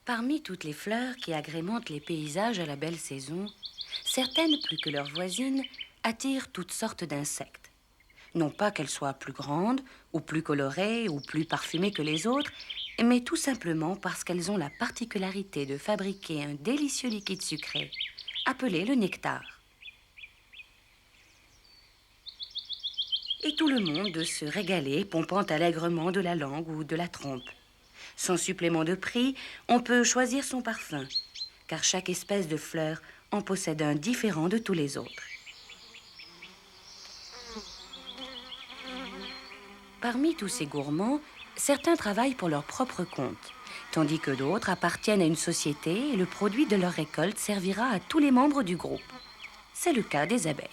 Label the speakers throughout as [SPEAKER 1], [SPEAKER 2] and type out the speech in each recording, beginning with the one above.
[SPEAKER 1] Parmi toutes les fleurs qui agrémentent les paysages à la belle saison, certaines, plus que leurs voisines, attirent toutes sortes d'insectes. Non pas qu'elles soient plus grandes, ou plus colorées, ou plus parfumées que les autres, mais tout simplement parce qu'elles ont la particularité de fabriquer un délicieux liquide sucré, appelé le nectar. Et tout le monde de se régaler, pompant allègrement de la langue ou de la trompe. Sans supplément de prix, on peut choisir son parfum, car chaque espèce de fleur en possède un différent de tous les autres. Parmi tous ces gourmands, certains travaillent pour leur propre compte, tandis que d'autres appartiennent à une société et le produit de leur récolte servira à tous les membres du groupe. C'est le cas des abeilles.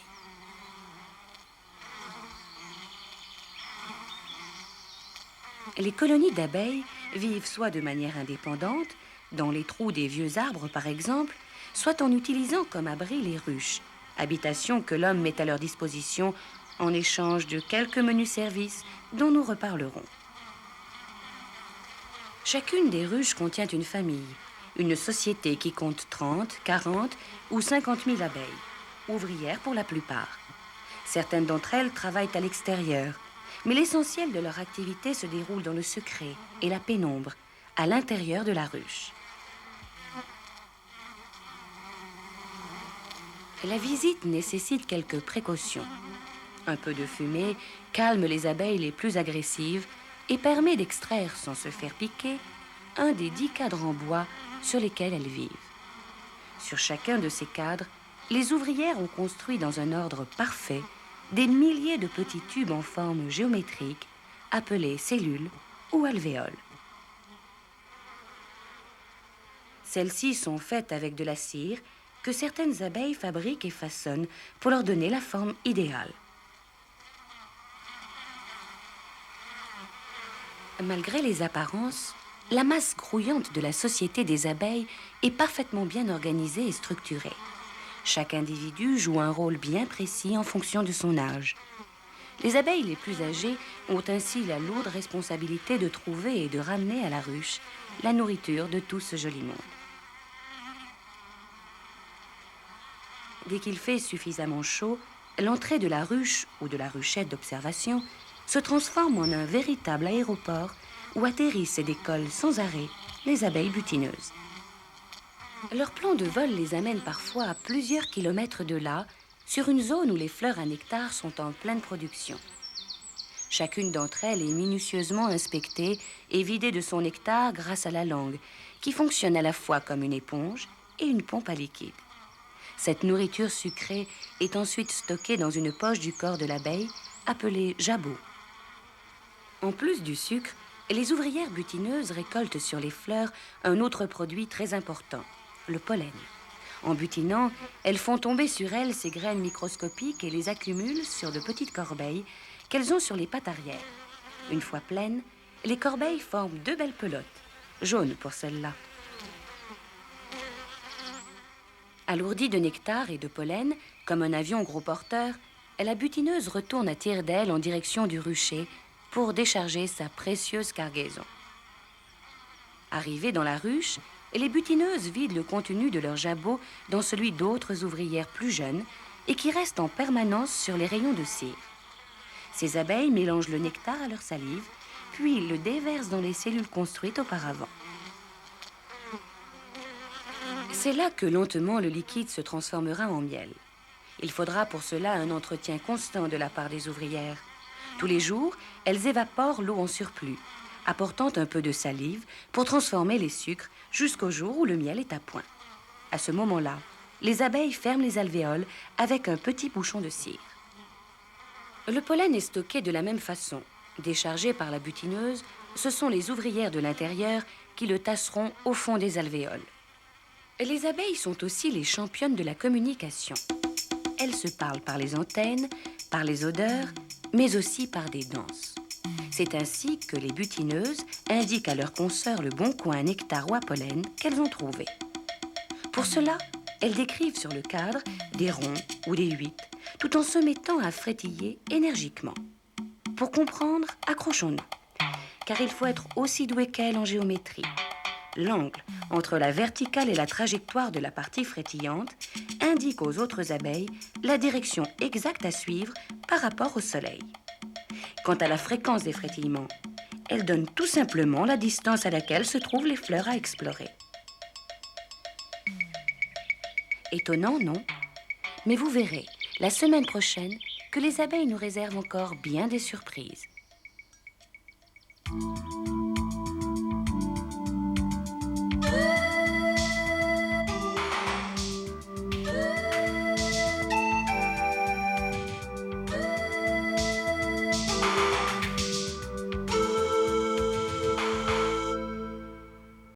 [SPEAKER 1] Les colonies d'abeilles vivent soit de manière indépendante, dans les trous des vieux arbres par exemple, soit en utilisant comme abri les ruches, habitations que l'homme met à leur disposition en échange de quelques menus services dont nous reparlerons. Chacune des ruches contient une famille, une société qui compte 30, 40 ou 50 000 abeilles, ouvrières pour la plupart. Certaines d'entre elles travaillent à l'extérieur, mais l'essentiel de leur activité se déroule dans le secret et la pénombre, à l'intérieur de la ruche. La visite nécessite quelques précautions. Un peu de fumée calme les abeilles les plus agressives et permet d'extraire, sans se faire piquer, un des 10 cadres en bois sur lesquels elles vivent. Sur chacun de ces cadres, les ouvrières ont construit dans un ordre parfait des milliers de petits tubes en forme géométrique appelés cellules ou alvéoles. Celles-ci sont faites avec de la cire que certaines abeilles fabriquent et façonnent pour leur donner la forme idéale. Malgré les apparences, la masse grouillante de la société des abeilles est parfaitement bien organisée et structurée. Chaque individu joue un rôle bien précis en fonction de son âge. Les abeilles les plus âgées ont ainsi la lourde responsabilité de trouver et de ramener à la ruche la nourriture de tout ce joli monde. Dès qu'il fait suffisamment chaud, l'entrée de la ruche ou de la ruchette d'observation se transforme en un véritable aéroport où atterrissent et décollent sans arrêt les abeilles butineuses. Leur plan de vol les amène parfois à plusieurs kilomètres de là, sur une zone où les fleurs à nectar sont en pleine production. Chacune d'entre elles est minutieusement inspectée et vidée de son nectar grâce à la langue, qui fonctionne à la fois comme une éponge et une pompe à liquide. Cette nourriture sucrée est ensuite stockée dans une poche du corps de l'abeille, appelée jabot. En plus du sucre, les ouvrières butineuses récoltent sur les fleurs un autre produit très important, le pollen. En butinant, elles font tomber sur elles ces graines microscopiques et les accumulent sur de petites corbeilles qu'elles ont sur les pattes arrière. Une fois pleines, les corbeilles forment 2 belles pelotes, jaunes pour celles-là. Alourdie de nectar et de pollen, comme un avion gros porteur, la butineuse retourne à tire-d'aile en direction du rucher pour décharger sa précieuse cargaison. Arrivées dans la ruche, les butineuses vident le contenu de leur jabot dans celui d'autres ouvrières plus jeunes et qui restent en permanence sur les rayons de cire. Ces abeilles mélangent le nectar à leur salive, puis le déversent dans les cellules construites auparavant. C'est là que lentement le liquide se transformera en miel. Il faudra pour cela un entretien constant de la part des ouvrières. Tous les jours, elles évaporent l'eau en surplus, apportant un peu de salive pour transformer les sucres jusqu'au jour où le miel est à point. À ce moment-là, les abeilles ferment les alvéoles avec un petit bouchon de cire. Le pollen est stocké de la même façon. Déchargé par la butineuse, ce sont les ouvrières de l'intérieur qui le tasseront au fond des alvéoles. Les abeilles sont aussi les championnes de la communication. Elles se parlent par les antennes, par les odeurs, mais aussi par des danses. C'est ainsi que les butineuses indiquent à leurs consoeurs le bon coin à nectar ou à pollen qu'elles ont trouvé. Pour cela, elles décrivent sur le cadre des ronds ou des 8, tout en se mettant à frétiller énergiquement. Pour comprendre, accrochons-nous, car il faut être aussi doué qu'elles en géométrie. L'angle entre la verticale et la trajectoire de la partie frétillante indique aux autres abeilles la direction exacte à suivre par rapport au soleil. Quant à la fréquence des frétillements, elle donne tout simplement la distance à laquelle se trouvent les fleurs à explorer. Étonnant, non? Mais vous verrez, la semaine prochaine, que les abeilles nous réservent encore bien des surprises.